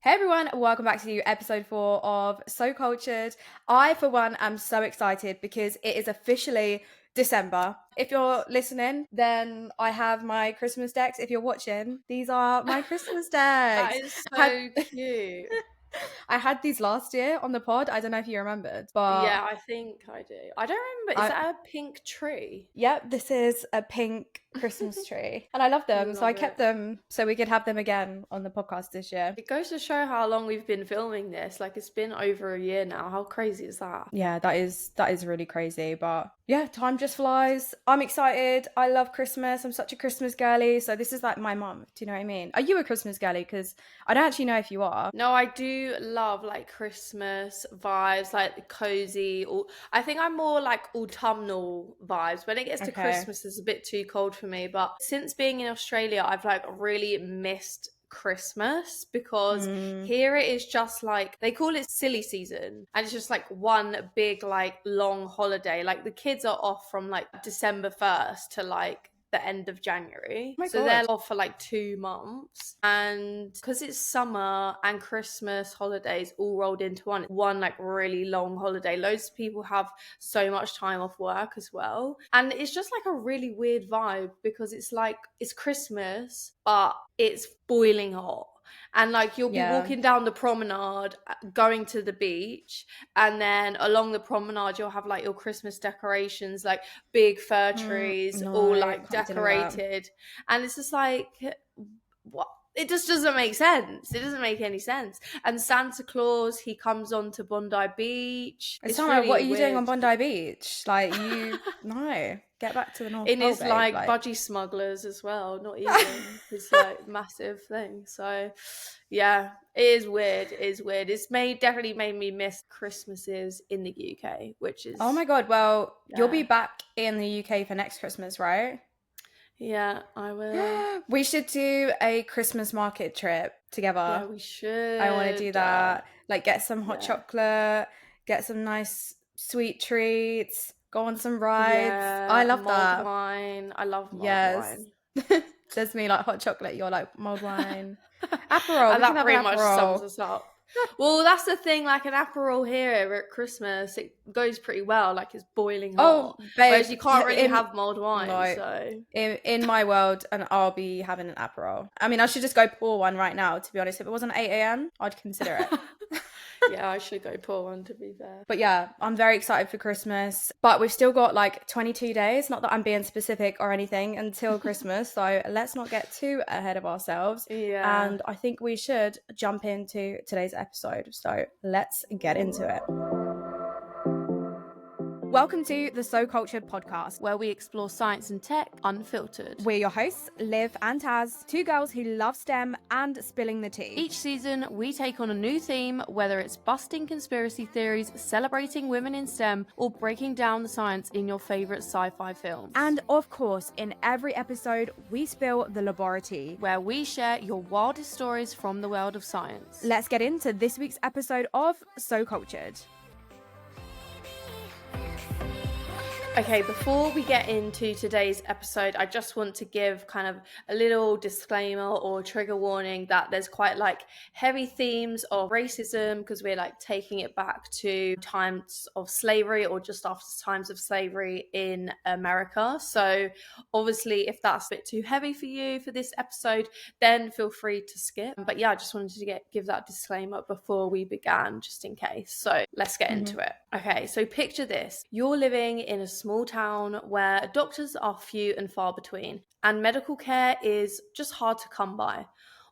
Hey everyone, welcome back to episode 4 of So Cultured. I, for one, am so excited because it is officially December. If you're listening, then I have my Christmas decks. If you're watching, these are my Christmas decks. That is so cute. I had these last year on the pod. I don't know if you remembered, but Yeah, I think I do. I don't remember. Is that a pink tree? Yep, this is a pink Christmas tree. And I love them, so I kept them so we could have them again on the podcast this year. It goes to show how long we've been filming this. Like, it's been over a year now. How crazy is that? Yeah, that is really crazy. But yeah, time just flies. I'm excited. I love Christmas. I'm such a Christmas girly. So this is like my month. Do you know what I mean? Are you a Christmas girly? Because I don't actually know if you are. No, I do love like Christmas vibes, like cozy. Or I think I'm more like autumnal vibes. When it gets to Christmas, it's a bit too cold for me. But since being in Australia, I've like really missed Christmas because here it is just like, they call it silly season, and it's just like one big like long holiday. Like the kids are off from like December 1st to like the end of January. So they're off for like 2 months, and because it's summer and Christmas holidays all rolled into one like really long holiday, loads of people have so much time off work as well, and it's just like a really weird vibe because it's like it's Christmas but it's boiling hot. And like you'll be walking down the promenade going to the beach, and then along the promenade you'll have like your Christmas decorations, like big fir trees all like decorated, and it's just like, what? It just doesn't make sense. It doesn't make any sense. And Santa Claus, he comes on to Bondi Beach. It's not really like, what are you doing on Bondi Beach? Like, you no, get back to the North Pole, in his babe. like budgie smugglers as well, not even his like massive thing. So yeah, it is weird. It is weird. It's definitely made me miss Christmases in the UK, which is, oh my god. Well, you'll be back in the UK for next Christmas, right? Yeah, I will. We should do a Christmas market trip together. Yeah, we should. I want to do that. Like, get some hot chocolate, get some nice sweet treats, go on some rides. Yeah, I love mulled that. wine. I love mulled wine. There's me like hot chocolate. You're like mulled wine. Aperol. And that pretty much sums us up. Well, that's the thing, like an Aperol here at Christmas, it goes pretty well, like it's boiling hot. Babe, whereas you can't really have mulled wine. No, so in my world, and I'll be having an Aperol. I mean, I should just go pour one right now, to be honest. If it wasn't 8 a.m, I'd consider it. Yeah, I should go pour one, to be fair. But yeah, I'm very excited for Christmas. But we've still got like 22 days, not that I'm being specific or anything, until Christmas. So let's not get too ahead of ourselves. Yeah. And I think we should jump into today's episode. So let's get into it. Welcome to the So Cultured podcast, where we explore science and tech unfiltered. We're your hosts, Liv and Taz, two girls who love STEM and spilling the tea. Each season, we take on a new theme, whether it's busting conspiracy theories, celebrating women in STEM, or breaking down the science in your favourite sci-fi films. And of course, in every episode, we spill the laboraTEA, where we share your wildest stories from the world of science. Let's get into this week's episode of So Cultured. Okay, before we get into today's episode, I just want to give kind of a little disclaimer or trigger warning that there's quite like heavy themes of racism, because we're like taking it back to times of slavery or just after times of slavery in America. So obviously, if that's a bit too heavy for you for this episode, then feel free to skip. But yeah, I just wanted to give that disclaimer before we began, just in case. So let's get into it. Okay, so picture this. You're living in a small town where doctors are few and far between, and medical care is just hard to come by.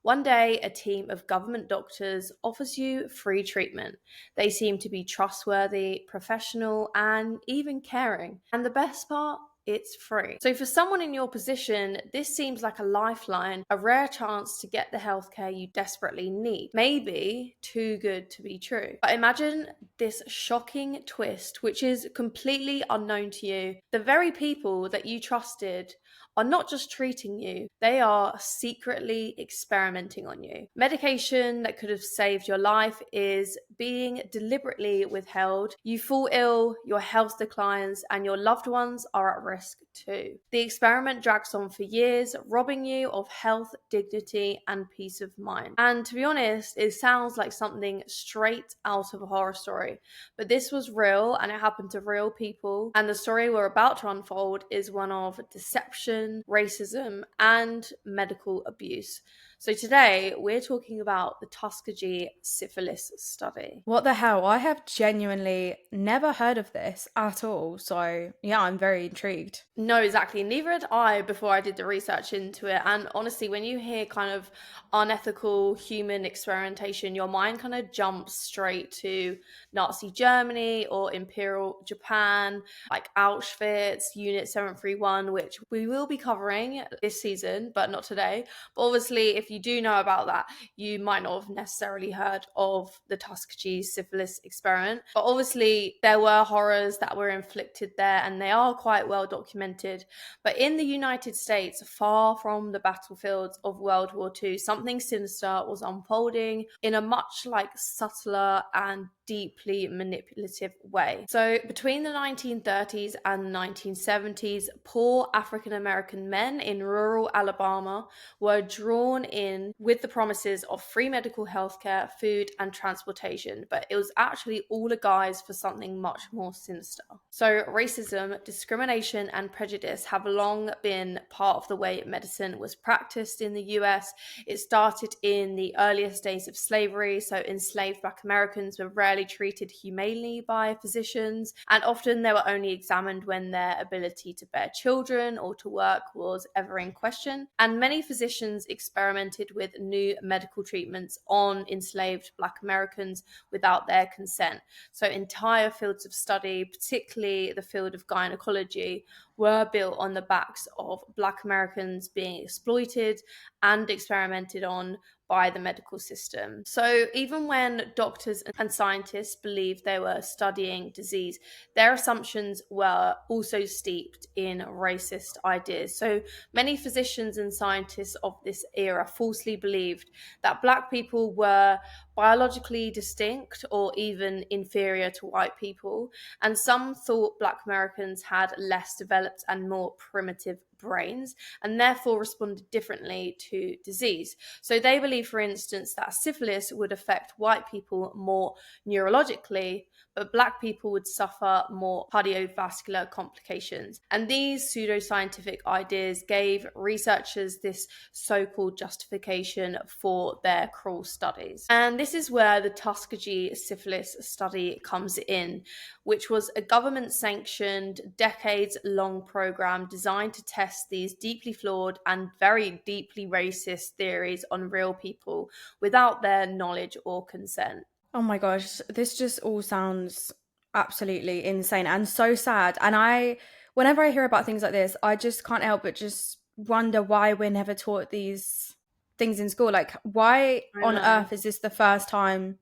One day, a team of government doctors offers you free treatment. They seem to be trustworthy, professional, and even caring. And the best part? It's free. So for someone in your position, this seems like a lifeline, a rare chance to get the healthcare you desperately need. Maybe too good to be true. But imagine this shocking twist, which is completely unknown to you. The very people that you trusted are not just treating you, they are secretly experimenting on you. Medication that could have saved your life is being deliberately withheld. You fall ill, your health declines, and your loved ones are at risk too. The experiment drags on for years, robbing you of health, dignity, and peace of mind. And to be honest, it sounds like something straight out of a horror story. But this was real, and it happened to real people. And the story we're about to unfold is one of deception, racism, and medical abuse. So today we're talking about the Tuskegee Syphilis Study. What the hell? I have genuinely never heard of this at all. So yeah, I'm very intrigued. No, exactly. Neither had I before I did the research into it. And honestly, when you hear kind of unethical human experimentation, your mind kind of jumps straight to Nazi Germany or Imperial Japan, like Auschwitz, Unit 731, which we will be covering this season, but not today. But obviously, if you do know about that, you might not have necessarily heard of the Tuskegee syphilis experiment. But obviously, there were horrors that were inflicted there, and they are quite well documented. But in the United States, far from the battlefields of World War II, something sinister was unfolding in a much subtler and deeply manipulative way. So between the 1930s and the 1970s, poor African American men in rural Alabama were drawn in with the promises of free medical healthcare, food, and transportation, but it was actually all a guise for something much more sinister. So racism, discrimination, and prejudice have long been part of the way medicine was practiced in the US. It started in the earliest days of slavery, so enslaved Black Americans were rarely treated humanely by physicians, and often they were only examined when their ability to bear children or to work was ever in question. And many physicians experimented with new medical treatments on enslaved Black Americans without their consent. So entire fields of study, particularly the field of gynecology, were built on the backs of Black Americans being exploited and experimented on by the medical system. So even when doctors and scientists believed they were studying disease, their assumptions were also steeped in racist ideas. So many physicians and scientists of this era falsely believed that Black people were biologically distinct or even inferior to white people, and some thought Black Americans had less developed and more primitive brains and therefore responded differently to disease. So they believe, for instance, that syphilis would affect white people more neurologically, but Black people would suffer more cardiovascular complications. And these pseudoscientific ideas gave researchers this so-called justification for their cruel studies. And this is where the Tuskegee Syphilis Study comes in, which was a government-sanctioned, decades-long program designed to test these deeply flawed and very deeply racist theories on real people without their knowledge or consent. Oh my gosh, this just all sounds absolutely insane and so sad. And whenever I hear about things like this, I just can't help but just wonder why we're never taught these things in school. Like, why on earth is this the first time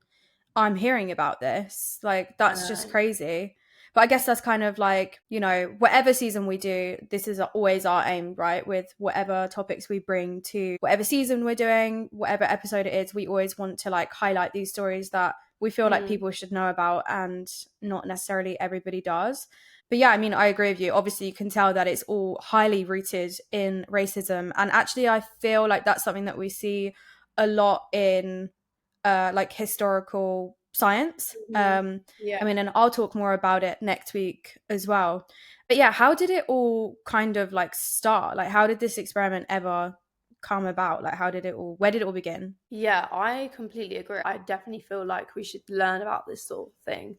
I'm hearing about this? Like, that's just crazy. But I guess that's kind of like, whatever season we do, this is always our aim, right? With whatever topics we bring to whatever season we're doing, whatever episode it is, we always want to highlight these stories that we feel like people should know about, and not necessarily everybody does. But yeah, I agree with you. Obviously, you can tell that it's all highly rooted in racism. And actually, I feel like that's something that we see a lot in historical science. And I'll talk more about it next week as well. But yeah, how did it all kind of start? How did this experiment ever come about? Where did it all begin? Yeah, I completely agree. I definitely feel like we should learn about this sort of thing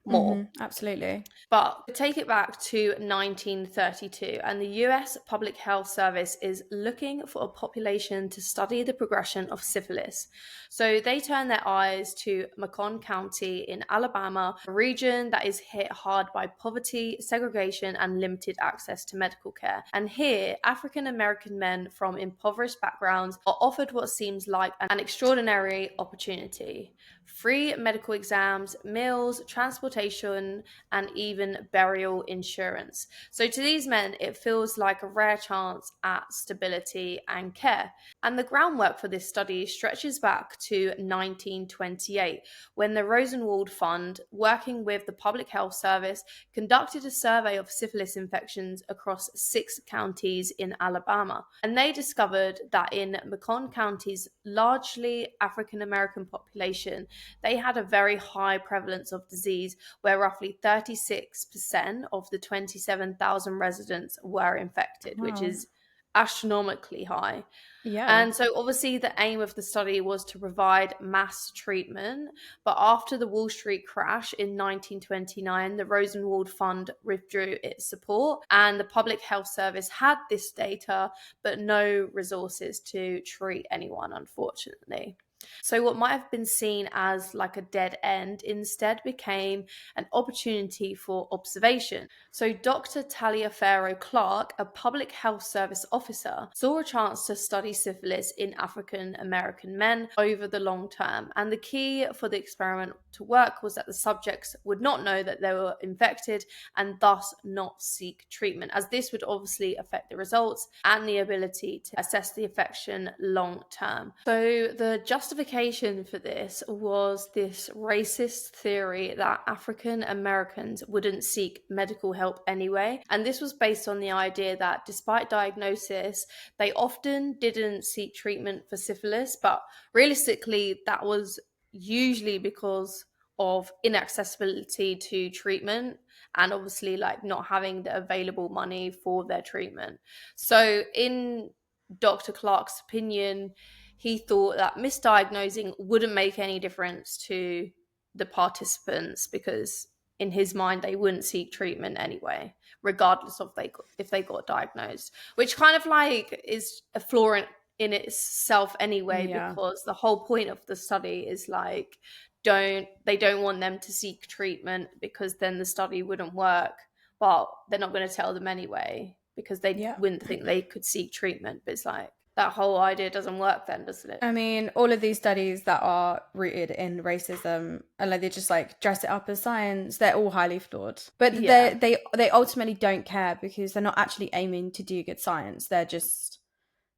more. Absolutely. But take it back to 1932, and the US Public Health Service is looking for a population to study the progression of syphilis. So they turn their eyes to Macon County in Alabama, a region that is hit hard by poverty, segregation, and limited access to medical care. And here, African American men from impoverished backgrounds are offered what seems like an extraordinary opportunity: free medical exams, meals, transportation, transportation, and even burial insurance. So to these men, it feels like a rare chance at stability and care. And the groundwork for this study stretches back to 1928, when the Rosenwald Fund, working with the Public Health Service, conducted a survey of syphilis infections across 6 counties in Alabama. And they discovered that in Macon County's largely African American population, they had a very high prevalence of disease, where roughly 36% of the 27,000 residents were infected, which is astronomically high. Yeah. And so obviously the aim of the study was to provide mass treatment, but after the Wall Street crash in 1929, the Rosenwald Fund withdrew its support, and the Public Health Service had this data but no resources to treat anyone, unfortunately. So what might have been seen as like a dead end instead became an opportunity for observation. So Dr. 𝗾𝘂𝗃𝗀𝗀𝗯𝗃, a public health service officer, saw a chance to study syphilis in African American men over the long term. And the key for the experiment to work was that the subjects would not know that they were infected and thus not seek treatment, as this would obviously affect the results and the ability to assess the infection long term. So the justification for this was this racist theory that African Americans wouldn't seek medical help anyway. And this was based on the idea that despite diagnosis, they often didn't seek treatment for syphilis, but realistically, that was usually because of inaccessibility to treatment and obviously like not having the available money for their treatment. So in Dr. Clark's opinion, he thought that misdiagnosing wouldn't make any difference to the participants because in his mind they wouldn't seek treatment anyway, regardless of if they got diagnosed, which kind of like is a flaw in itself anyway, because the whole point of the study is like they don't want them to seek treatment because then the study wouldn't work, but they're not going to tell them anyway because they wouldn't think they could seek treatment. But it's like that whole idea doesn't work then, doesn't it? I mean, all of these studies that are rooted in racism and like they just like dress it up as science, they're all highly flawed. But they ultimately don't care because they're not actually aiming to do good science. They're just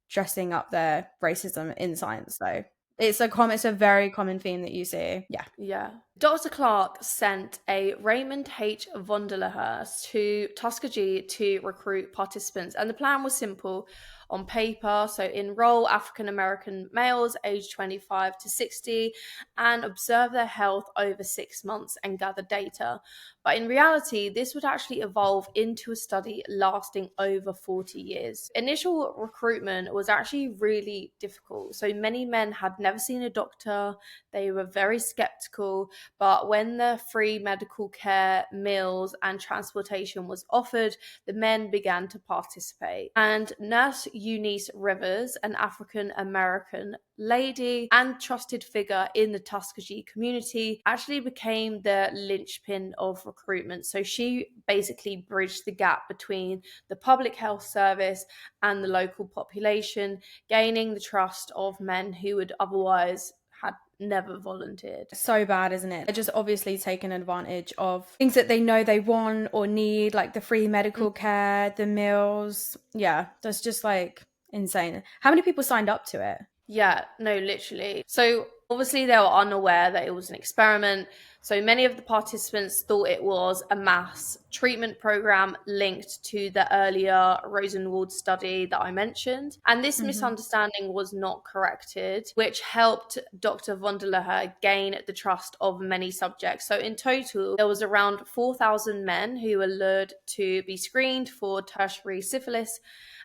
dressing up their racism in science. So it's a very common theme that you see. Yeah. Dr. Clark sent a Raymond H. von der Leher's to Tuskegee to recruit participants, and the plan was simple on paper. So enroll African American males aged 25 to 60 and observe their health over 6 months and gather data. But in reality, this would actually evolve into a study lasting over 40 years. Initial recruitment was actually really difficult. So many men had never seen a doctor. They were very skeptical. But when the free medical care, meals, and transportation was offered, the men began to participate. And Nurse Eunice Rivers, an African American lady and trusted figure in the Tuskegee community, actually became the linchpin of recruitment. So she basically bridged the gap between the public health service and the local population, gaining the trust of men who would otherwise had never volunteered. So bad, isn't it? They're just obviously taking advantage of things that they know they want or need, like the free medical care, the meals. Yeah, that's just like insane. How many people signed up to it? Yeah, no, literally. So obviously they were unaware that it was an experiment. So many of the participants thought it was a mass treatment program linked to the earlier Rosenwald study that I mentioned. And this misunderstanding was not corrected, which helped Dr. von der Leher gain the trust of many subjects. So in total, there was around 4,000 men who were lured to be screened for tertiary syphilis.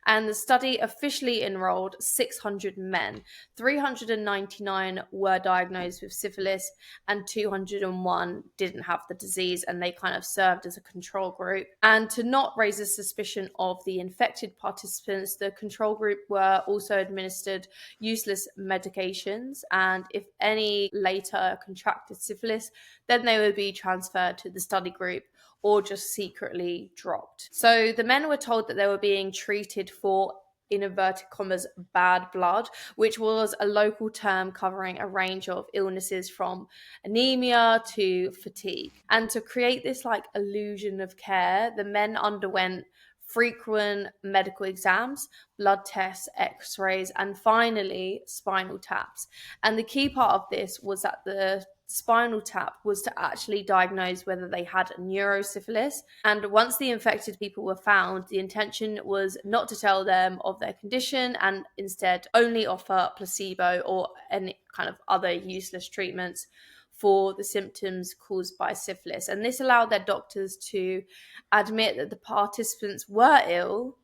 And the study officially enrolled 600 men. 399 were diagnosed with syphilis and 201 didn't have the disease, and they kind of served as a control group. And to not raise a suspicion of the infected participants, the control group were also administered useless medications, and if any later contracted syphilis, then they would be transferred to the study group or just secretly dropped. So the men were told that they were being treated for in inverted commas, bad blood, which was a local term covering a range of illnesses from anemia to fatigue. And to create this like illusion of care, the men underwent frequent medical exams, blood tests, x-rays, and finally spinal taps. And the key part of this was that the spinal tap was to actually diagnose whether they had neurosyphilis. And once the infected people were found, the intention was not to tell them of their condition and instead only offer placebo or any kind of other useless treatments for the symptoms caused by syphilis. And this allowed their doctors to admit that the participants were ill,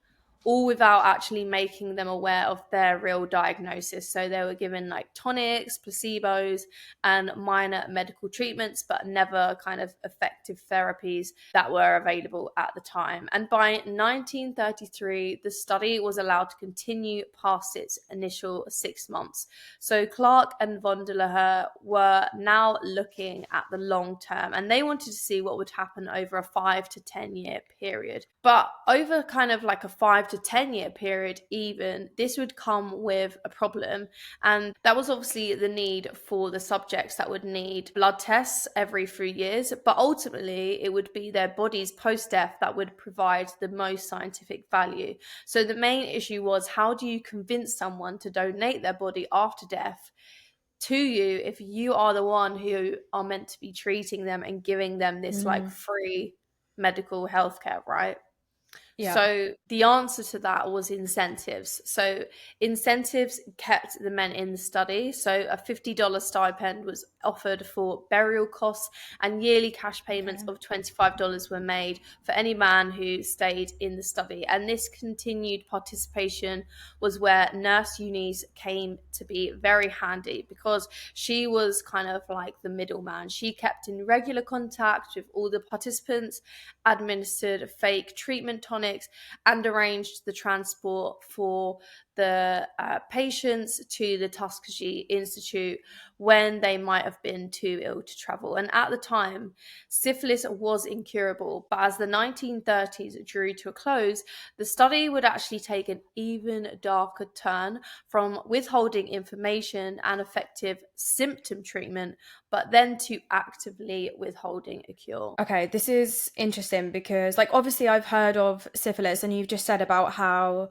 all without actually making them aware of their real diagnosis. So they were given like tonics, placebos, and minor medical treatments, but never kind of effective therapies that were available at the time. And by 1933, the study was allowed to continue past its initial 6 months. So Clark and von der Leher were now looking at the long term, and they wanted to see what would happen over a 5 to 10 year period. But over kind of like a 5 to 10 year period, even, this would come with a problem. And that was obviously the need for the subjects that would need blood tests every 3 years. But ultimately, it would be their bodies post-death that would provide the most scientific value. So the main issue was, how do you convince someone to donate their body after death to you if you are the one who are meant to be treating them and giving them this like free medical healthcare, right? Yeah. So the answer to that was incentives. So incentives kept the men in the study. So a $50 stipend was offered for burial costs, and yearly cash payments of $25 were made for any man who stayed in the study. And this continued participation was where Nurse Eunice came to be very handy, because she was kind of like the middleman. She kept in regular contact with all the participants, administered fake treatment tonics, and arranged the transport for the patients to the Tuskegee Institute when they might have been too ill to travel. And at the time, syphilis was incurable, but as the 1930s drew to a close, the study would actually take an even darker turn from withholding information and effective symptom treatment, but then to actively withholding a cure. Okay, this is interesting because, like, obviously I've heard of syphilis, and you've just said about how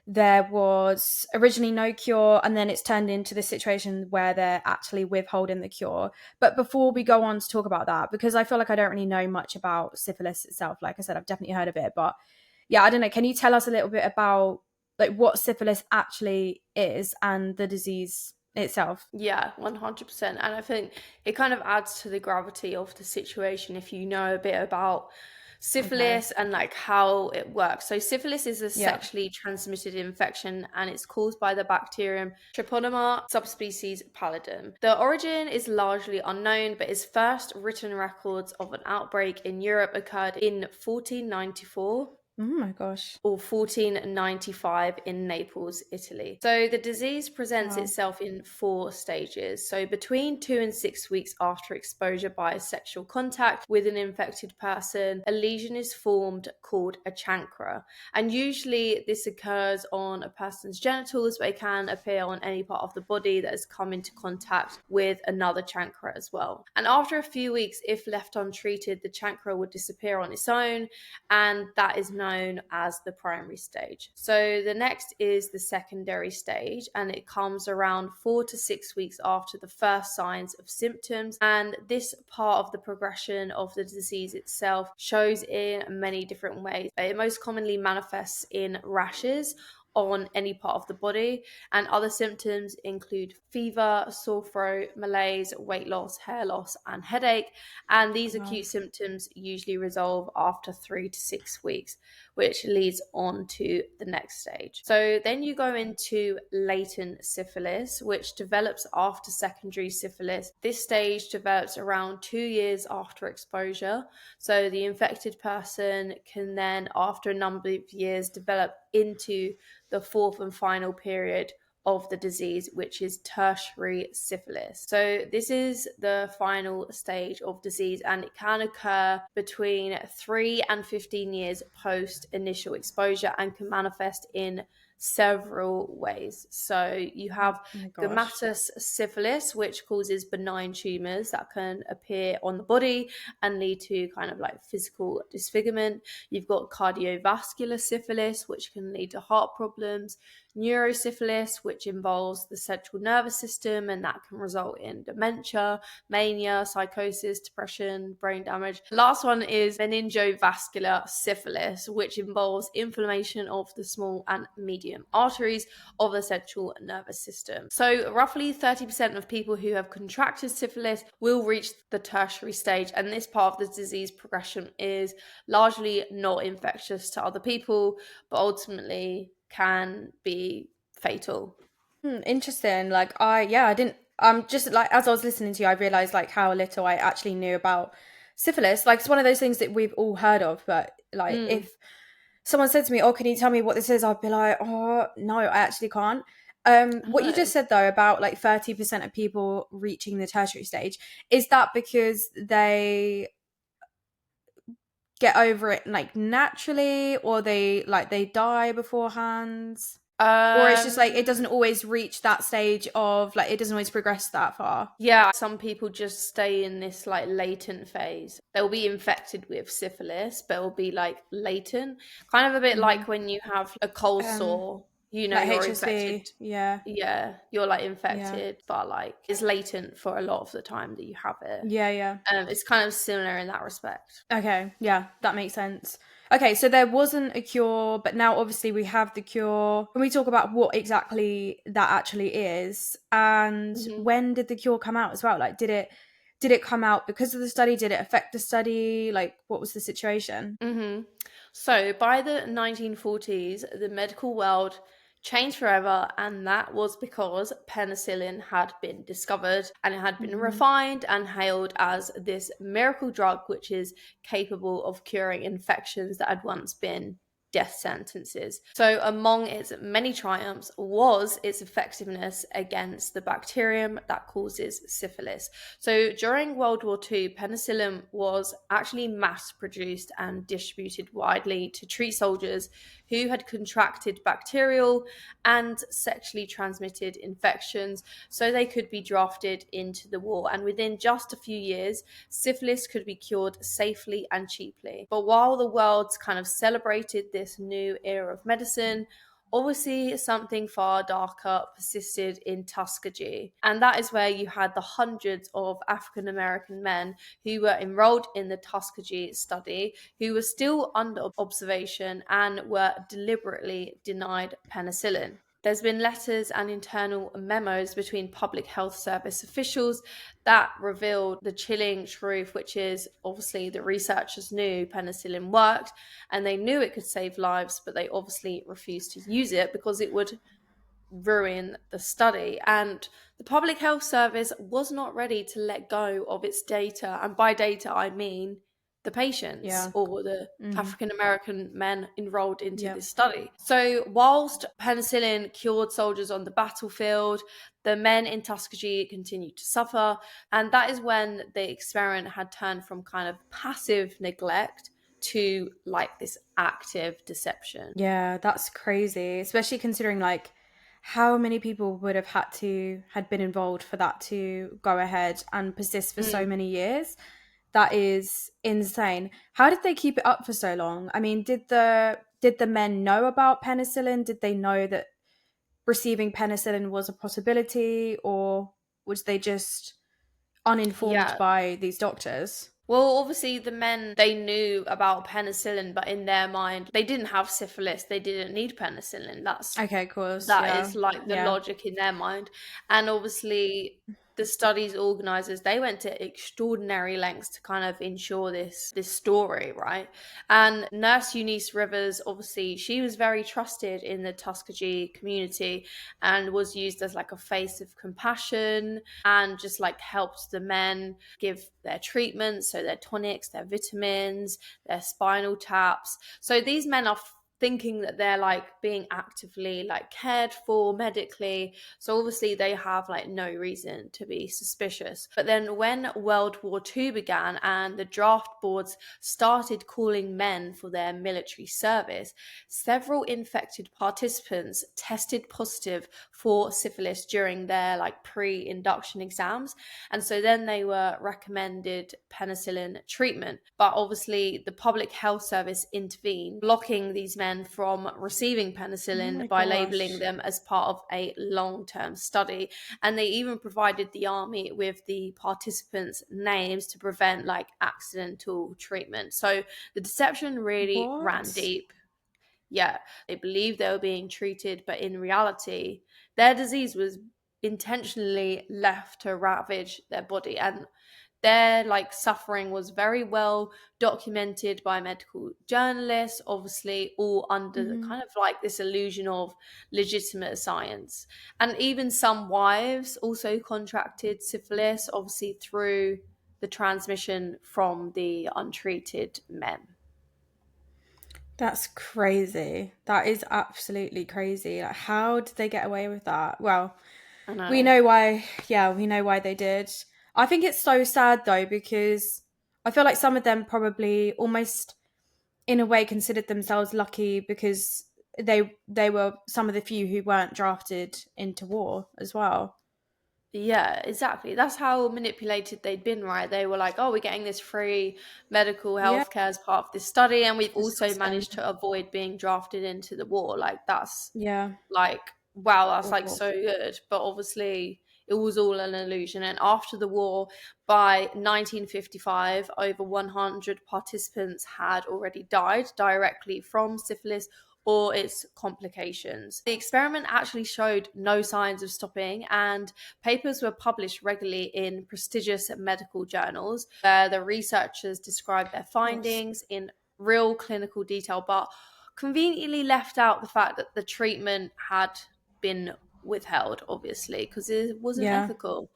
there was originally no cure and then it's turned into this situation where they're actually withholding the cure. But before we go on to talk about that, because I feel like I don't really know much about syphilis itself, like I said, I've definitely heard of it, but yeah, I don't know, can you tell us a little bit about like what syphilis actually is and the disease itself? Yeah, 100%. And I think it kind of adds to the gravity of the situation if you know a bit about syphilis and like how it works. So syphilis is a sexually transmitted infection, and it's caused by the bacterium 𝗾𝘂𝗃𝗃 subspecies pallidum. The origin is largely unknown, but its first written records of an outbreak in Europe occurred in 1494. Oh my gosh. Or 1495 in Naples, Italy. So the disease presents itself in 4 stages. So between 2 and 6 weeks after exposure by sexual contact with an infected person, a lesion is formed called a chancre. And usually this occurs on a person's genitals, but it can appear on any part of the body that has come into contact with another chancre as well. And after a few weeks, if left untreated, the chancre would disappear on its own, and that is known as the primary stage. So the next is the secondary stage, and it comes around 4 to 6 weeks after the first signs of symptoms. And this part of the progression of the disease itself shows in many different ways. It most commonly manifests in rashes on any part of the body, and other symptoms include fever, sore throat, malaise, weight loss, hair loss, and headache. And these acute symptoms usually resolve after 3 to 6 weeks, which leads on to the next stage. So then you go into latent syphilis, which develops after secondary syphilis. This stage develops around 2 years after exposure. So the infected person can then, after a number of years, develop into the 4th and final period of the disease, which is tertiary syphilis. So this is the final stage of disease, and it can occur between 3 and 15 years post initial exposure and can manifest in several ways. So you have Oh my gosh. 𝗾𝘂𝗲𝘀𝗁𝘁 syphilis, which causes benign tumors that can appear on the body and lead to kind of like physical disfigurement. You've got cardiovascular syphilis, which can lead to heart problems, neurosyphilis, which involves the central nervous system, and that can result in dementia, mania, psychosis, depression, brain damage. Last one is meningovascular syphilis, which involves inflammation of the small and medium arteries of the central nervous system. So roughly 30% of people who have contracted syphilis will reach the tertiary stage, and this part of the disease progression is largely not infectious to other people, but ultimately can be fatal. Interesting. Like I didn't just like as I was listening to you, I realized like how little I actually knew about syphilis. Like it's one of those things that we've all heard of, but like if someone said to me, "Oh, can you tell me what this is?" I'd be like, "Oh, no, I actually can't." What you just said though about like 30% of people reaching the tertiary stage, is that because they get over it like naturally, or they die beforehand? Or it's just like it doesn't always reach that stage of like it doesn't always progress that far. Yeah, some people just stay in this like latent phase. They'll be infected with syphilis, but it'll be like latent, kind of a bit like when you have a cold sore, you know, Like you're HSV, infected. yeah. Yeah, you're like infected, but like it's latent for a lot of the time that you have it. Yeah. It's kind of similar in that respect. Okay, yeah, that makes sense. Okay, so there wasn't a cure, but now obviously we have the cure. Can we talk about what exactly that actually is? And when did the cure come out as well? Like, did it come out because of the study? Did it affect the study? Like, what was the situation? So by the 1940s, the medical world changed forever, and that was because penicillin had been discovered and it had been refined and hailed as this miracle drug which is capable of curing infections that had once been death sentences. So among its many triumphs was its effectiveness against the bacterium that causes syphilis. So during World War II, penicillin was actually mass produced and distributed widely to treat soldiers who had contracted bacterial and sexually transmitted infections so they could be drafted into the war. And within just a few years, syphilis could be cured safely and cheaply. But while the world kind of celebrated this new era of medicine, obviously something far darker persisted in Tuskegee. And that is where you had the hundreds of African American men who were enrolled in the Tuskegee study, who were still under observation and were deliberately denied penicillin. There's been letters and internal memos between public health service officials that revealed the chilling truth, which is obviously the researchers knew penicillin worked and they knew it could save lives, but they obviously refused to use it because it would ruin the study. And the public health service was not ready to let go of its data. And by data, I mean the patients or the African American men enrolled into this study. So whilst penicillin cured soldiers on the battlefield, the men in Tuskegee continued to suffer. And that is when the experiment had turned from kind of passive neglect to like this active deception. Yeah, that's crazy, especially considering like how many people would have had been involved for that to go ahead and persist for so many years. That is insane. How did they keep it up for so long? I mean, did the men know about penicillin? Did they know that receiving penicillin was a possibility, or was they just uninformed by these doctors? Well, obviously the men, they knew about penicillin, but in their mind, they didn't have syphilis. They didn't need penicillin. That's okay, of course. That is like the logic in their mind. And obviously the study's organizers, they went to extraordinary lengths to kind of ensure this story, right? And Nurse Eunice Rivers, obviously, she was very trusted in the Tuskegee community and was used as like a face of compassion and just like helped the men give their treatments, so their tonics, their vitamins, their spinal taps. So these men are thinking that they're like being actively like cared for medically. So obviously they have like no reason to be suspicious. But then when World War II began and the draft boards started calling men for their military service, several infected participants tested positive for syphilis during their like pre-induction exams. And so then they were recommended penicillin treatment. But obviously the Public Health Service intervened, blocking these men from receiving Oh penicillin my by gosh. labeling them as part of a long-term study. And they even provided the army with the participants' names to prevent like accidental treatment. So the deception really ran What? deep. Yeah, they believed they were being treated, but in reality, their disease was intentionally left to ravage their body, and their like suffering was very well documented by medical journalists, obviously all under the kind of like this illusion of legitimate science. And even some wives also contracted syphilis, obviously through the transmission from the untreated men. That's crazy. That is absolutely crazy. Like, how did they get away with that? Well, I know. we know why. Yeah, we know why they did. I think it's so sad though, because I feel like some of them probably almost in a way considered themselves lucky because they were some of the few who weren't drafted into war as well. Yeah, exactly. That's how manipulated they'd been, right? They were like, oh, we're getting this free medical Yeah, health care as part of this study, and we've also disgusting. managed to avoid being drafted into the war. Like, that's Yeah. like, wow, that's like Awful. so good. But obviously, it was all an illusion. And after the war, by 1955, over 100 participants had already died directly from syphilis or its complications. The experiment actually showed no signs of stopping, and papers were published regularly in prestigious medical journals where the researchers described their Of course. findings in real clinical detail, but conveniently left out the fact that the treatment had been withheld, obviously, because it wasn't Yeah. ethical.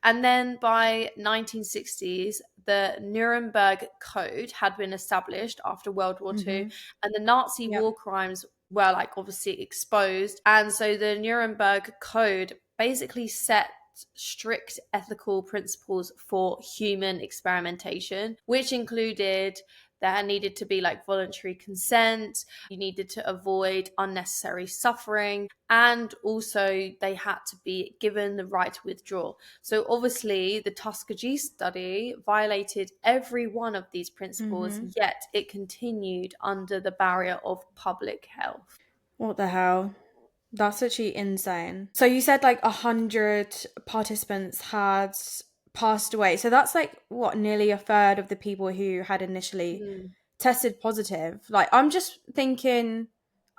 And then by 1960s, the Nuremberg Code had been established after World War II, and the Nazi Yep. war crimes were like obviously exposed. And so the Nuremberg Code basically set strict ethical principles for human experimentation, which included there needed to be like voluntary consent, you needed to avoid unnecessary suffering, and also they had to be given the right to withdraw. So obviously the Tuskegee study violated every one of these principles, yet it continued under the barrier of public health. What the hell? That's actually insane. So you said like 100 participants had passed away. So that's like what, nearly a third of the people who had initially Mm. tested positive. Like, I'm just thinking,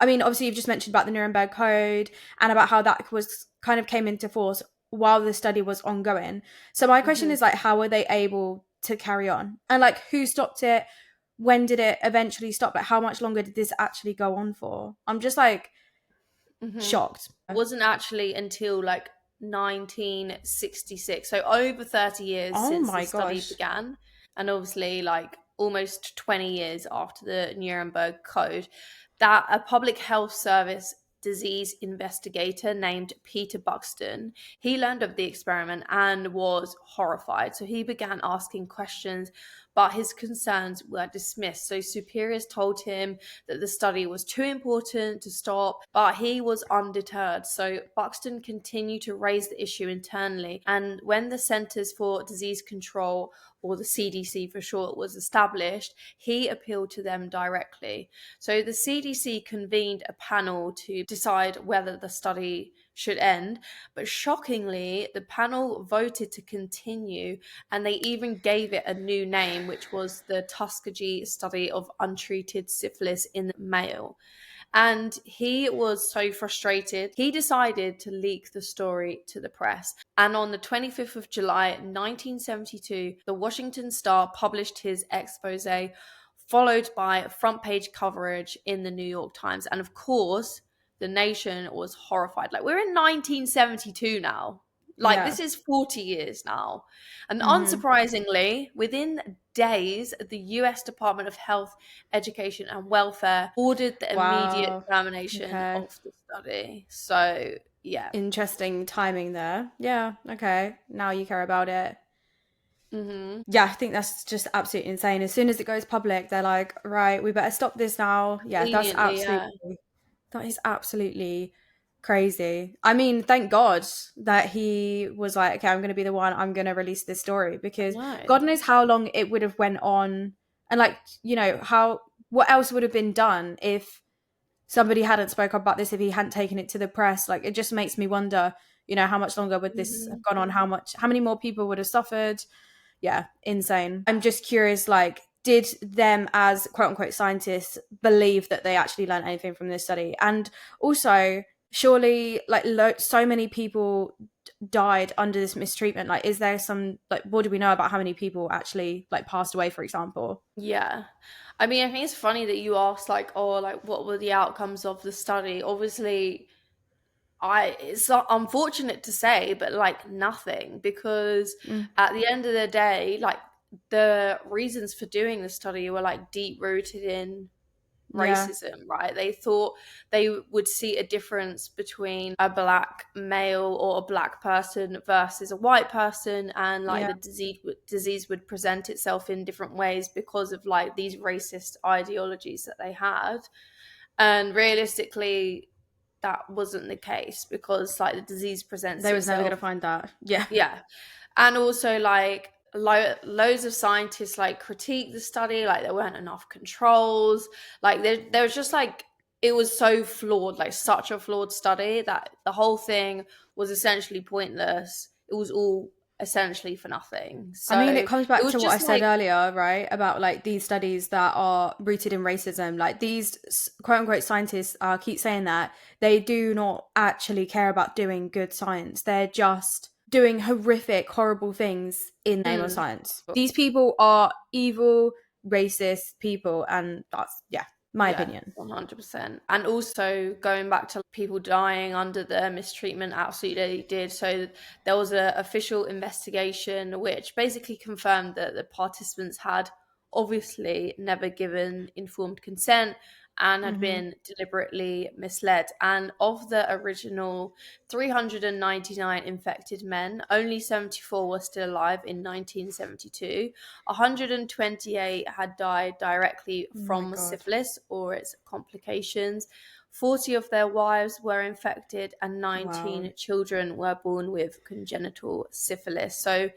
I mean, obviously you've just mentioned about the Nuremberg Code and about how that was kind of came into force while the study was ongoing. So my question is like, how were they able to carry on? And like, who stopped it? When did it eventually stop? Like, how much longer did this actually go on for? I'm just like shocked. It wasn't actually until like 1966, so over 30 years Oh since the my study gosh. began, and obviously like almost 20 years after the Nuremberg Code, that a public health service disease investigator named Peter Buxton, he learned of the experiment and was horrified. So he began asking questions, but his concerns were dismissed. So superiors told him that the study was too important to stop, but he was undeterred. So Buxton continued to raise the issue internally. And when the Centers for Disease Control, or the CDC for short, was established, he appealed to them directly. So the CDC convened a panel to decide whether the study should end, but shockingly, the panel voted to continue, and they even gave it a new name, which was the Tuskegee Study of Untreated Syphilis in Male. And he was so frustrated, he decided to leak the story to the press. And on the 25th of July, 1972, the Washington Star published his expose, followed by front page coverage in the New York Times. And of course, the nation was horrified. Like, we're in 1972 now. Like, Yeah. this is 40 years now. And Mhm. unsurprisingly, within days, the US Department of Health, Education and Welfare ordered the immediate Wow. termination Okay. of the study. So, yeah. Interesting timing there. Yeah. Okay. Now you care about it. Mm-hmm. Yeah, I think that's just absolutely insane. As soon as it goes public, they're like, right, we better stop this now. Yeah, Conveniently, yeah. that is absolutely crazy. I mean, thank God that he was like, okay, I'm going to be the one, I'm going to release this story, because No. God knows how long it would have went on, and like, you know, what else would have been done if somebody hadn't spoke about this, if he hadn't taken it to the press. Like, it just makes me wonder, you know, how much longer would this have gone on? How many more people would have suffered? Yeah, insane. I'm just curious, like, did them as quote unquote scientists believe that they actually learned anything from this study? And also, surely, like, so many people died under this mistreatment. Like, is there some, like, what do we know about how many people actually, like, passed away, for example? Yeah. I mean, I think it's funny that you asked, like, oh, like, what were the outcomes of the study? Obviously, it's unfortunate to say, but like nothing, because at the end of the day, like, the reasons for doing the study were like deep rooted in Yeah, racism, right? They thought they would see a difference between a black male or a black person versus a white person, and like yeah. the disease would present itself in different ways because of like these racist ideologies that they had. And realistically, that wasn't the case, because like the disease presents They was never going to itself. find that. Yeah. Yeah. And also, like, loads of scientists like critique the study, like there weren't enough controls, like there was just like, it was so flawed, like such a flawed study, that the whole thing was essentially pointless. It was all essentially for nothing. So I mean, it comes back was to what I just said like, earlier, right? About like these studies that are rooted in racism. Like, these quote unquote scientists keep saying that they do not actually care about doing good science. They're just doing horrific, horrible things in the name of science. These people are evil, racist people. And that's, yeah, my opinion. 100%. And also, going back to people dying under the mistreatment, absolutely did. So there was an official investigation which basically confirmed that the participants had obviously never given informed consent and had been deliberately misled. And of the original 399 infected men, only 74 were still alive in 1972. 128 had died directly Oh my from God. syphilis or its complications. 40 of their wives were infected, and 19 Wow. children were born with congenital syphilis. So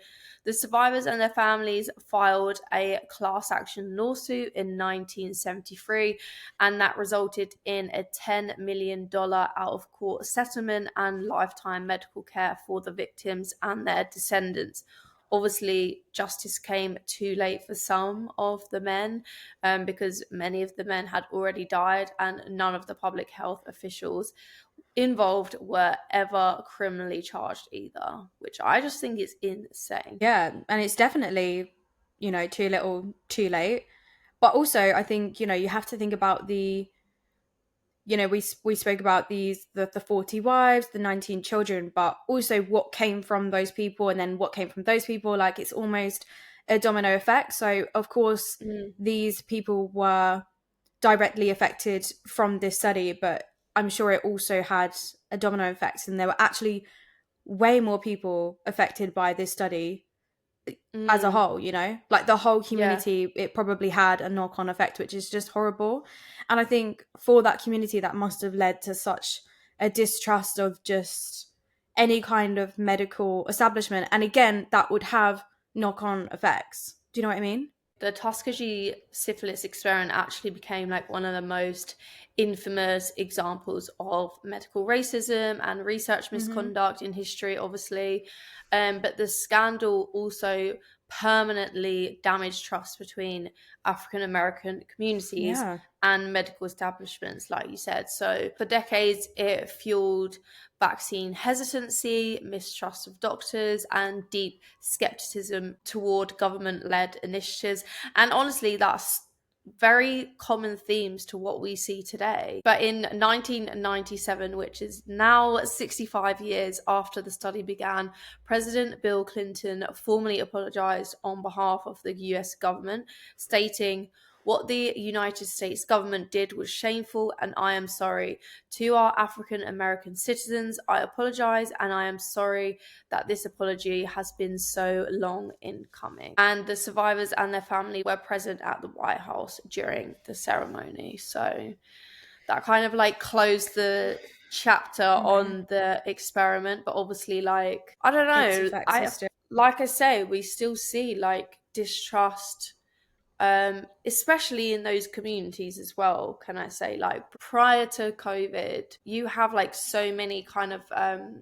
the survivors and their families filed a class action lawsuit in 1973, and that resulted in a $10 million out of court settlement and lifetime medical care for the victims and their descendants. Obviously, justice came too late for some of the men, because many of the men had already died, and none of the public health officials involved were ever criminally charged either, which I just think is insane. Yeah. And it's definitely, you know, too little, too late. But also, I think, you know, you have to think about you know, we spoke about the 40 wives, the 19 children, but also what came from those people, and then what came from those people. Like, it's almost a domino effect. So of course these people were directly affected from this study, but I'm sure it also had a domino effect, and there were actually way more people affected by this study as a whole, you know, like the whole Yeah. community, it probably had a knock-on effect, which is just horrible. And I think for that community, that must have led to such a distrust of just any kind of medical establishment. And again, that would have knock-on effects. Do you know what I mean? The Tuskegee syphilis experiment actually became like one of the most infamous examples of medical racism and research misconduct in history, obviously. But the scandal also permanently damaged trust between African American communities Yeah. and medical establishments, like you said. So for decades, it fueled vaccine hesitancy, mistrust of doctors, and deep skepticism toward government-led initiatives. And honestly, that's very common themes to what we see today. But in 1997, which is now 65 years after the study began, President Bill Clinton formally apologized on behalf of the US government, stating, "What the United States government did was shameful, and I am sorry. To our African American citizens, I apologize, and I am sorry that this apology has been so long in coming." And the survivors and their family were present at the White House during the ceremony. So that kind of like closed the chapter on the experiment. But obviously, like, I don't know, like I say, we still see like distrust, especially in those communities as well. Can I say, like, prior to COVID, you have like so many kind of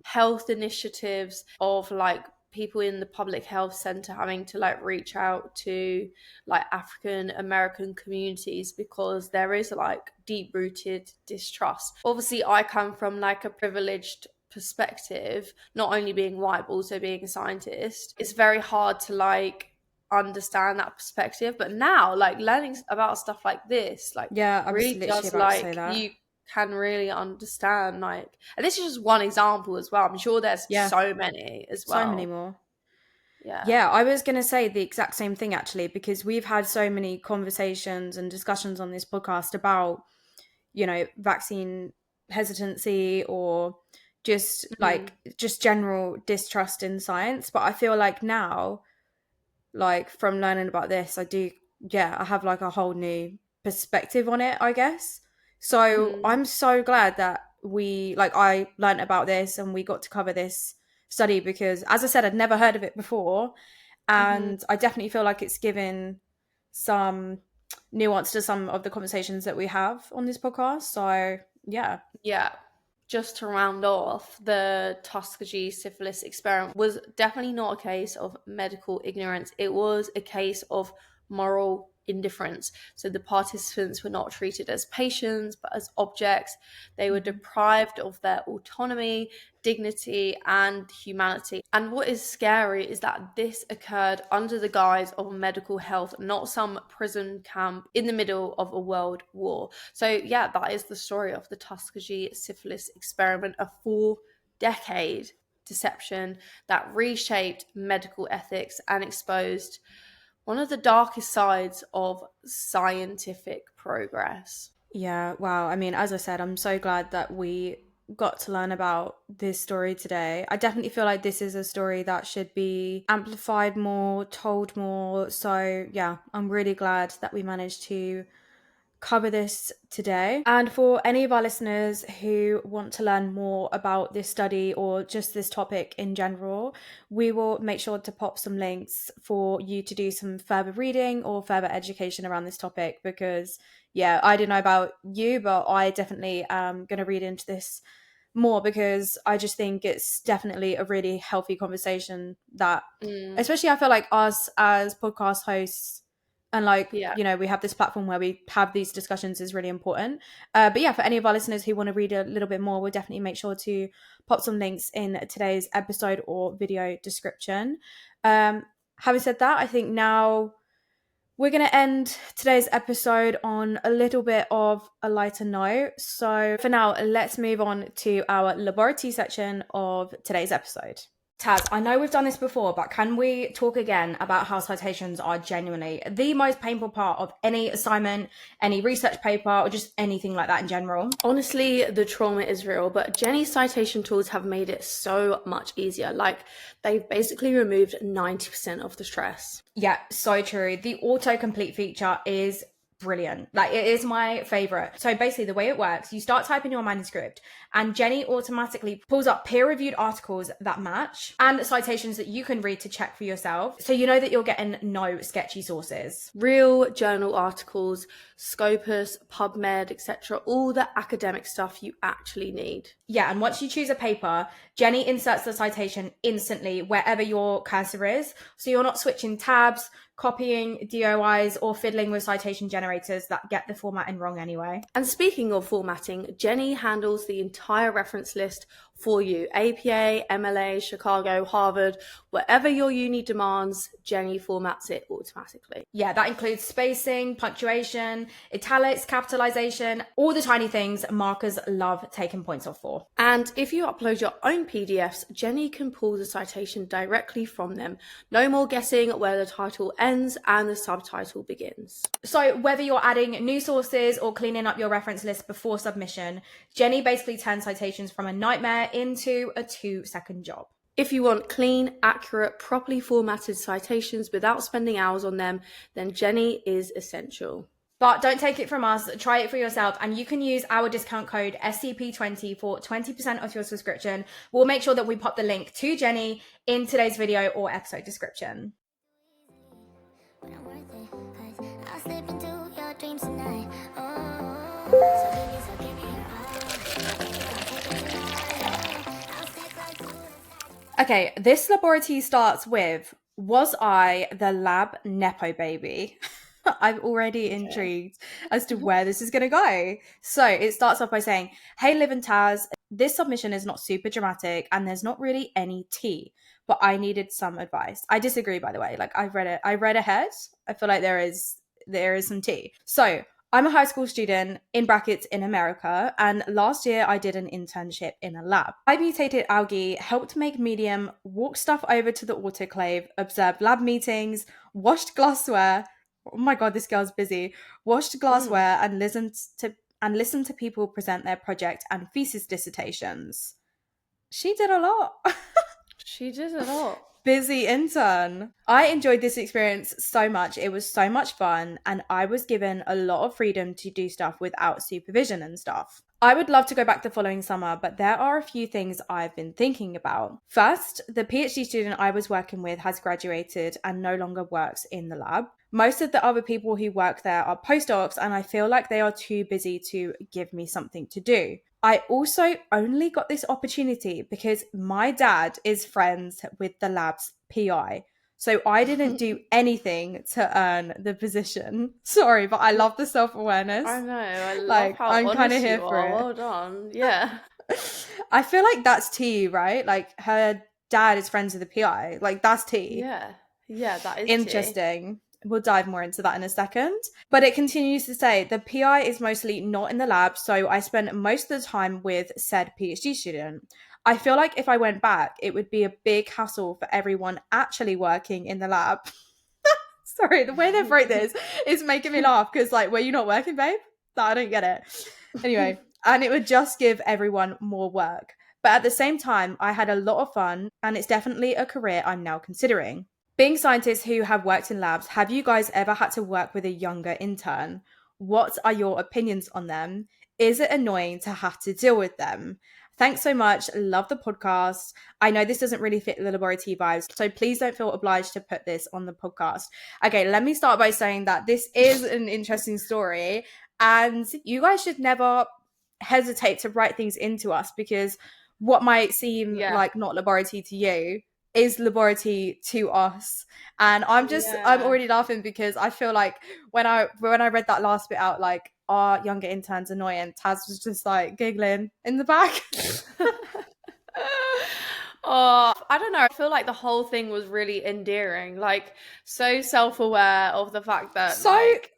health initiatives of like people in the public health center having to like reach out to like African American communities because there is like deep rooted distrust. Obviously, I come from like a privileged perspective, not only being white but also being a scientist. It's very hard to like understand that perspective, but now like learning about stuff like this, like, really does like you can really understand, like, and this is just one example as well. I'm sure there's so many as well, so many more. I was gonna say the exact same thing actually, because we've had so many conversations and discussions on this podcast about, you know, vaccine hesitancy or just like just general distrust in science. But I feel like now, like from learning about this, I have like a whole new perspective on it, I guess. So I'm so glad that I learned about this and we got to cover this study, because as I said, I'd never heard of it before, and I definitely feel like it's given some nuance to some of the conversations that we have on this podcast. So yeah. Just to round off, the Tuskegee syphilis experiment was definitely not a case of medical ignorance. It was a case of moral indifference. So the participants were not treated as patients, but as objects. They were deprived of their autonomy, dignity, and humanity. And what is scary is that this occurred under the guise of medical health, not some prison camp in the middle of a world war. So yeah, that is the story of the Tuskegee syphilis experiment, a 4-decade deception that reshaped medical ethics and exposed one of the darkest sides of scientific progress. Yeah, wow. I mean, as I said, I'm so glad that we got to learn about this story today. I definitely feel like this is a story that should be amplified more, told more. So yeah, I'm really glad that we managed to cover this today. And for any of our listeners who want to learn more about this study or just this topic in general, we will make sure to pop some links for you to do some further reading or further education around this topic, because yeah, I don't know about you, but I definitely am going to read into this more, because I just think it's definitely a really healthy conversation that especially I feel like us as podcast hosts and like, you know, we have this platform where we have these discussions is really important. But yeah, for any of our listeners who want to read a little bit more, we'll definitely make sure to pop some links in today's episode or video description. Having said that, I think now we're going to end today's episode on a little bit of a lighter note. So for now, let's move on to our laboraTEA section of today's episode. Taz, I know we've done this before, but can we talk again about how citations are genuinely the most painful part of any assignment, any research paper, or just anything like that in general? Honestly, the trauma is real, but Jenny's citation tools have made it so much easier. Like, they've basically removed 90% of the stress. Yeah, so true. The autocomplete feature is brilliant. Like, it is my favorite. So basically the way it works, you start typing your manuscript and Jenny automatically pulls up peer-reviewed articles that match and citations that you can read to check for yourself, so you know that you're getting no sketchy sources. Real journal articles, Scopus, PubMed, etc. All the academic stuff you actually need. Yeah, and once you choose a paper, Jenny inserts the citation instantly wherever your cursor is, so you're not switching tabs, copying DOIs, or fiddling with citation generators that get the formatting wrong anyway. And speaking of formatting, Jenny handles the entire reference list for you. APA, MLA, Chicago, Harvard, whatever your uni demands, Jenny formats it automatically. Yeah, that includes spacing, punctuation, italics, capitalization, all the tiny things markers love taking points off for. And if you upload your own PDFs, Jenny can pull the citation directly from them. No more guessing where the title ends and the subtitle begins. So whether you're adding new sources or cleaning up your reference list before submission, Jenny basically turns citations from a nightmare into a 2-second job. If you want clean, accurate, properly formatted citations without spending hours on them, then Jenny is essential. But don't take it from us, try it for yourself, and you can use our discount code SCP20 for 20% off your subscription. We'll make sure that we pop the link to Jenny in today's video or episode description. Okay, this laboratory starts with, was I the lab Nepo baby? I'm already intrigued as to where this is going to go. So it starts off by saying, hey, Liv and Taz, this submission is not super dramatic and there's not really any tea, but I needed some advice. I disagree, by the way. Like I read ahead. I feel like there is some tea. So I'm a high school student, in brackets, in America, and last year I did an internship in a lab. I mutated algae, helped make medium, walked stuff over to the autoclave, observed lab meetings, washed glassware. Oh my God, this girl's busy. Washed glassware and listened to people present their project and thesis dissertations. She did a lot. She did a lot. Busy intern. I enjoyed this experience so much. It was so much fun, and I was given a lot of freedom to do stuff without supervision and stuff. I would love to go back the following summer, but there are a few things I've been thinking about. First, the PhD student I was working with has graduated and no longer works in the lab. Most of the other people who work there are postdocs, and I feel like they are too busy to give me something to do. I also only got this opportunity because my dad is friends with the lab's PI. So I didn't do anything to earn the position. Sorry, but I love the self-awareness. I know. I love how I'm honest kind of here you for are. it. Well done. Yeah. I feel like that's tea, right? Like her dad is friends with the PI. Like that's tea. Yeah. Yeah, that is Interesting. Tea. We'll dive more into that in a second. But it continues to say, the PI is mostly not in the lab, so I spent most of the time with said PhD student. I feel like if I went back, it would be a big hassle for everyone actually working in the lab. Sorry, the way they've wrote this is making me laugh because, like, were you not working, babe? I don't get it. Anyway, and it would just give everyone more work. But at the same time, I had a lot of fun, and it's definitely a career I'm now considering. Being scientists who have worked in labs, have you guys ever had to work with a younger intern? What are your opinions on them? Is it annoying to have to deal with them? Thanks so much. Love the podcast. I know this doesn't really fit the laboraTEA vibes, so please don't feel obliged to put this on the podcast. Okay, let me start by saying that this is an interesting story, and you guys should never hesitate to write things into us, because what might seem like not laboraTEA to you is laboraTEA to us. And I'm already laughing because I feel like when I read that last bit out, like, our younger interns annoying, Taz was just like giggling in the back. Oh, I don't know. I feel like the whole thing was really endearing. Like, so self-aware of the fact that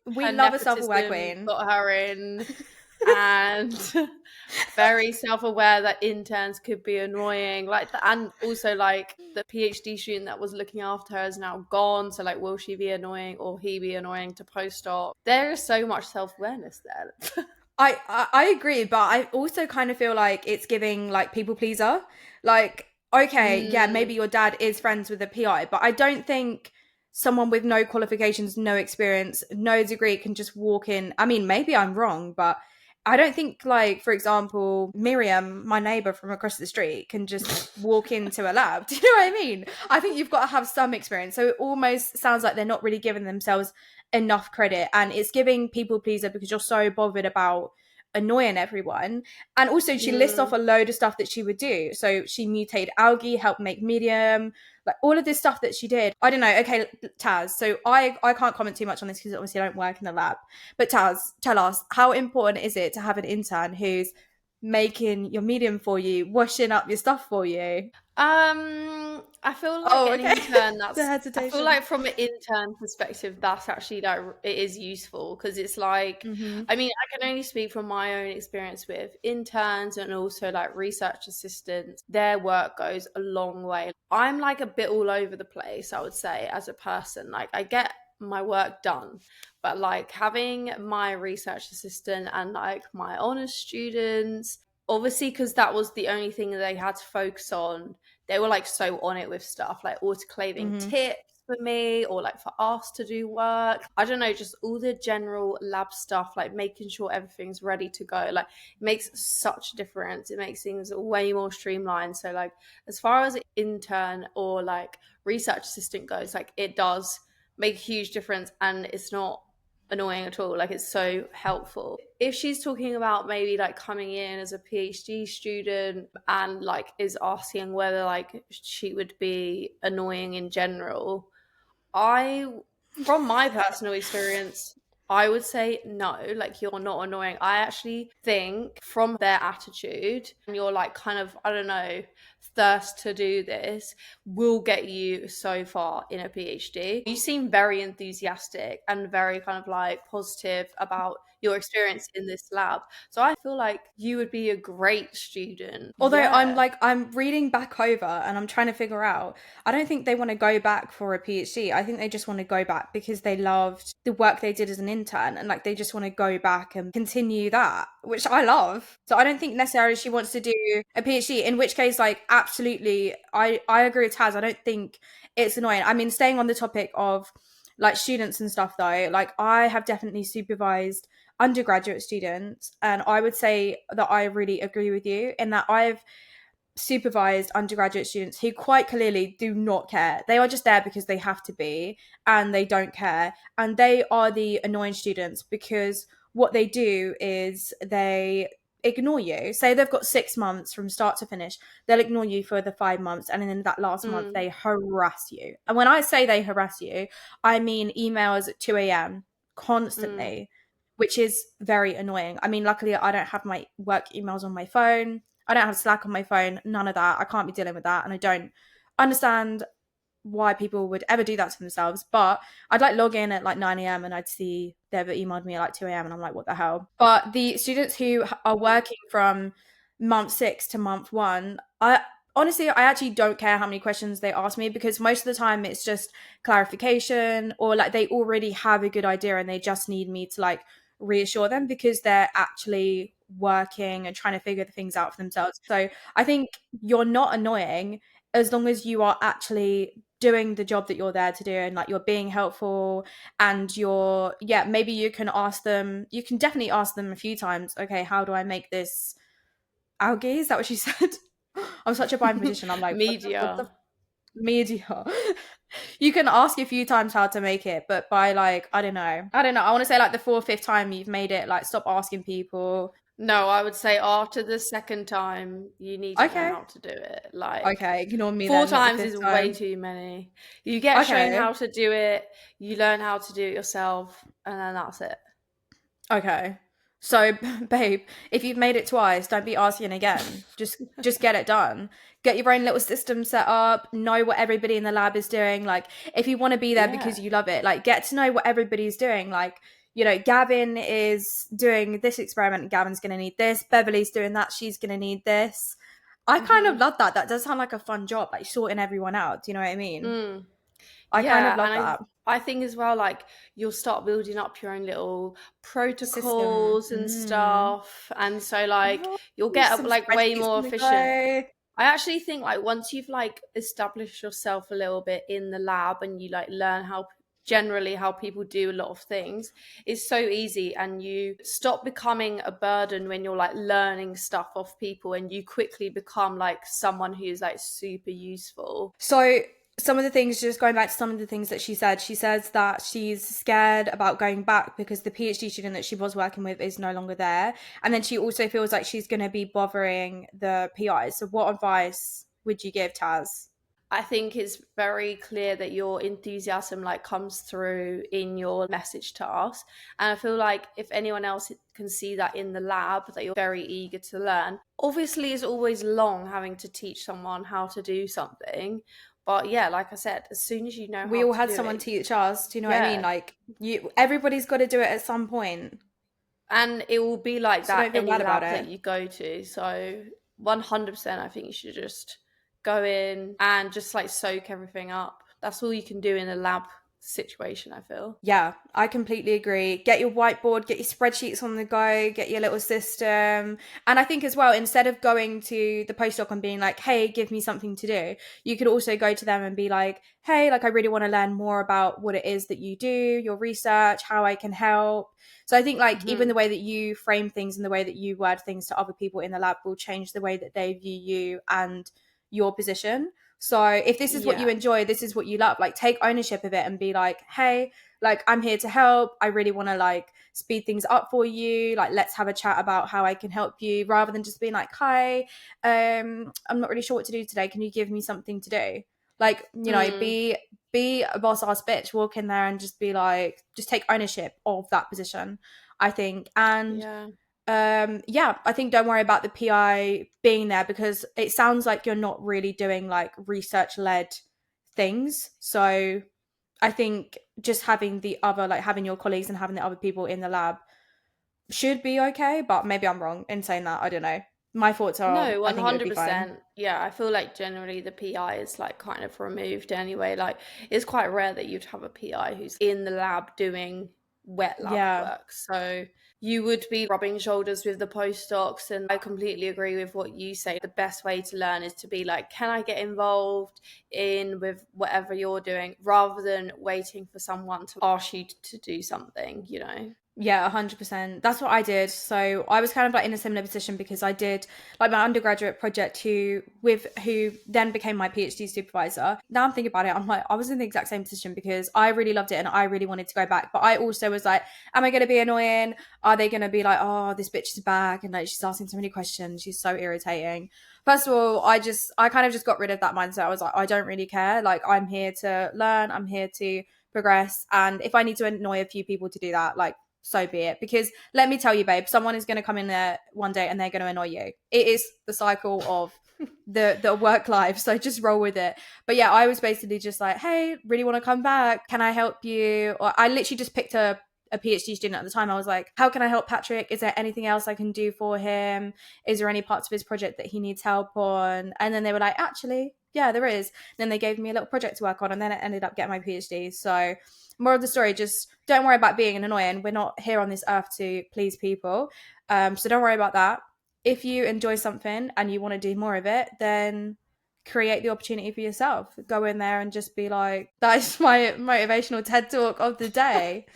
we love a self-aware queen. Got her in, and very self-aware that interns could be annoying. And also like the PhD student that was looking after her is now gone. So like, will she be annoying or he be annoying to postdoc? There is so much self-awareness there. I agree, but I also kind of feel like it's giving like people pleaser. Like, okay, yeah, maybe your dad is friends with the PI, but I don't think someone with no qualifications, no experience, no degree can just walk in. I mean, maybe I'm wrong, but I don't think, like, for example, Miriam, my neighbor from across the street, can just walk into a lab. Do you know what I mean? I think you've got to have some experience. So it almost sounds like they're not really giving themselves enough credit, and it's giving people pleaser because you're so bothered about annoying everyone. And also she lists off a load of stuff that she would do. So she mutated algae, helped make medium, like all of this stuff that she did. I don't know. Okay, Taz, so I can't comment too much on this because obviously I don't work in the lab, but Taz, tell us, how important is it to have an intern who's making your medium for you, washing up your stuff for you? I feel like an intern, The I feel hesitation. like from an intern perspective, that's actually like it is useful, because it's like, I mean, I can only speak from my own experience with interns and also like research assistants. Their work goes a long way. I'm like a bit all over the place, I would say, as a person. Like, I get my work done, but like having my research assistant and like my honors students, obviously, because that was the only thing that they had to focus on, they were like so on it with stuff like autoclaving tips for me, or like for us to do work. I don't know, just all the general lab stuff, like making sure everything's ready to go. Like, it makes such a difference. It makes things way more streamlined. So like, as far as intern or like research assistant goes, like it does make a huge difference, and it's not annoying at all. Like, it's so helpful. If she's talking about maybe like coming in as a PhD student and like is asking whether like she would be annoying in general, from my personal experience, I would say no, like, you're not annoying. I actually think from their attitude, and you're like kind of, I don't know, thirst to do this will get you so far in a PhD. You seem very enthusiastic and very kind of like positive about your experience in this lab. So I feel like you would be a great student. Although Yeah. I'm reading back over and I'm trying to figure out, I don't think they want to go back for a PhD. I think they just want to go back because they loved the work they did as an intern, and like they just want to go back and continue that, which I love. So I don't think necessarily she wants to do a PhD, in which case, like, absolutely, I agree with Taz. I don't think it's annoying. I mean, staying on the topic of like students and stuff though, like I have definitely supervised undergraduate students, and I would say that I really agree with you in that I've supervised undergraduate students who quite clearly do not care. They are just there because they have to be, and they don't care, and they are the annoying students because what they do is they ignore you. Say they've got 6 months from start to finish, they'll ignore you for the 5 months, and then that last month they harass you. And when I say they harass you, I mean emails at 2 a.m. constantly, which is very annoying. I mean, luckily I don't have my work emails on my phone. I don't have Slack on my phone, none of that. I can't be dealing with that, and I don't understand why people would ever do that to themselves. But I'd like log in at like 9 a.m. and I'd see they've emailed me at like 2 a.m. and I'm like, what the hell? But the students who are working from month 6 to month 1, honestly, I actually don't care how many questions they ask me, because most of the time it's just clarification, or like they already have a good idea and they just need me to like reassure them because they're actually working and trying to figure the things out for themselves. So I think you're not annoying as long as you are actually doing the job that you're there to do, and like you're being helpful, and you're, yeah, maybe you can definitely ask them a few times, okay, how do I make this algae? Is that what she said? I'm such a blind magician. I'm like, what the Media. media? You can ask a few times how to make it, but by like, I don't know. I want to say like the 4th, 5th time you've made it, like stop asking people. No, I would say after the second time, you need to know Okay. how to do it. Like, Okay, ignore me 4 then, not the times 5th is way time. too many. You get shown Okay. how to do it, you learn how to do it yourself, and then that's it. Okay. So, babe, if you've made it twice, don't be asking again. Just get it done. Get your own little system set up, know what everybody in the lab is doing. Like, if you want to be there because you love it, like, get to know what everybody's doing. Like, you know, Gavin is doing this experiment, Gavin's going to need this. Beverly's doing that, she's going to need this. I kind of love that. That does sound like a fun job, like sorting everyone out. Do you know what I mean? I kind of Yeah, love and that. I think as well, like, you'll start building up your own little System. protocols and stuff, and so like Oh, you'll get some like way spreadsheets more on the efficient. go. I actually think like once you've like established yourself a little bit in the lab and you like learn how generally how people do a lot of things, it's so easy, and you stop becoming a burden when you're like learning stuff off people, and you quickly become like someone who's like super useful. So some of the things, just going back to some of the things that she says that she's scared about going back because the PhD student that she was working with is no longer there. And then she also feels like she's going to be bothering the PIs. So what advice would you give, Taz? I think it's very clear that your enthusiasm like comes through in your message to us. And I feel like if anyone else can see that in the lab, that you're very eager to learn. Obviously, it's always long having to teach someone how to do something. But yeah, like I said, as soon as you know We how all to had do someone it, teach us. Do you know what I mean? yeah. Like, everybody's got to do it at some point. And it will be like So that don't feel any bad about lab that it. you go to. So 100%, I think you should just go in and just like soak everything up. That's all you can do in a lab situation, I feel. Yeah, I completely agree. Get your whiteboard, get your spreadsheets on the go, get your little system. And I think as well, instead of going to the postdoc and being like, hey, give me something to do, you could also go to them and be like, hey, like I really want to learn more about what it is that you do, your research, how I can help. So I think like even the way that you frame things and the way that you word things to other people in the lab will change the way that they view you and your position. So if this is what you Yeah. enjoy, this is what you love, like take ownership of it and be like, hey, like I'm here to help. I really want to like speed things up for you. Like let's have a chat about how I can help you, rather than just being like, hi, I'm not really sure what to do today. Can you give me something to do? Like, you know, be a boss ass bitch, walk in there and just be like, just take ownership of that position, I think. And Yeah. yeah, I think don't worry about the PI being there, because it sounds like you're not really doing like research led things. So I think just having the other, like having your colleagues and having the other people in the lab should be okay, but maybe I'm wrong in saying that. I don't know. My thoughts are No, I think it would be fine. 100%. Yeah, I feel like generally the PI is like kind of removed anyway. Like it's quite rare that you'd have a PI who's in the lab doing wet lab Yeah. work. So you would be rubbing shoulders with the postdocs. And I completely agree with what you say. The best way to learn is to be like, can I get involved in with whatever you're doing, rather than waiting for someone to ask you to do something, you know? Yeah, 100%. That's what I did. So I was kind of like in a similar position, because I did like my undergraduate project who then became my PhD supervisor. Now I'm thinking about it, I'm like, I was in the exact same position, because I really loved it and I really wanted to go back. But I also was like, am I going to be annoying? Are they going to be like, oh, this bitch is back and like she's asking so many questions, she's so irritating? First of all, I kind of just got rid of that mindset. I was like, I don't really care. Like I'm here to learn, I'm here to progress, and if I need to annoy a few people to do that, like so be it. Because let me tell you, babe, someone is going to come in there one day and they're going to annoy you. It is the cycle of the work life, so just roll with it. But yeah, I was basically just like, hey, really want to come back, can I help you? Or I literally just picked a PhD student at the time. I was like, how can I help Patrick? Is there anything else I can do for him? Is there any parts of his project that he needs help on? And then they were like, actually, yeah, there is. Then they gave me a little project to work on, and then I ended up getting my PhD. So more of the story, just don't worry about being annoying. We're not here on this earth to please people. So don't worry about that. If you enjoy something and you want to do more of it, then create the opportunity for yourself. Go in there and just be like, that's my motivational TED talk of the day.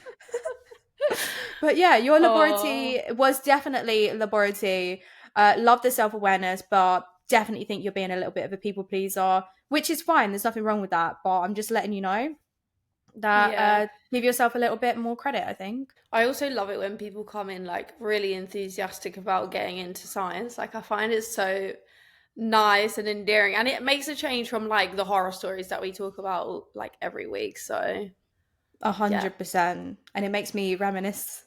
But yeah, your laboraTEA was definitely laboraTEA. Love the self-awareness, but definitely think you're being a little bit of a people pleaser, which is fine. There's nothing wrong with that. But I'm just letting you know that Yeah. give yourself a little bit more credit, I think. I also love it when people come in like really enthusiastic about getting into science. Like I find it so nice and endearing, and it makes a change from like the horror stories that we talk about like every week. So yeah. 100%. And it makes me reminisce.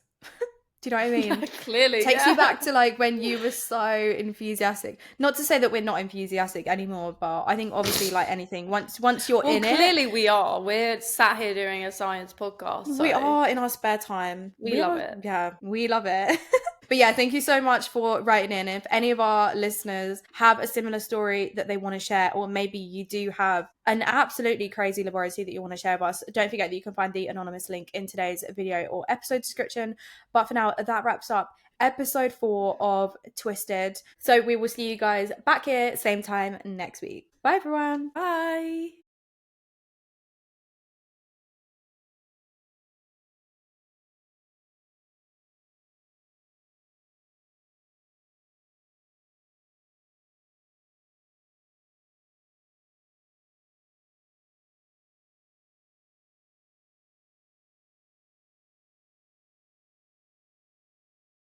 Do you know what I mean? Clearly, Takes you yeah. back to like when you were so enthusiastic. Not to say that we're not enthusiastic anymore, but I think obviously like anything, once you're Well, in it, clearly we are. We're sat here doing a science podcast, so we are in our spare time. we love it. Yeah, we love it. But yeah, thank you so much for writing in. If any of our listeners have a similar story that they want to share, or maybe you do have an absolutely crazy laboratory that you want to share with us, don't forget that you can find the anonymous link in today's video or episode description. But for now, that wraps up episode 4 of Twisted. So we will see you guys back here, same time next week. Bye, everyone. Bye.